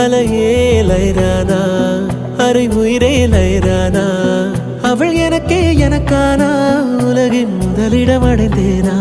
அலையே லைரானா அரை உயிரே லைரானா அவள் எனக்கே எனக்கானா உலகின் முதலிடம் அடைந்தேனா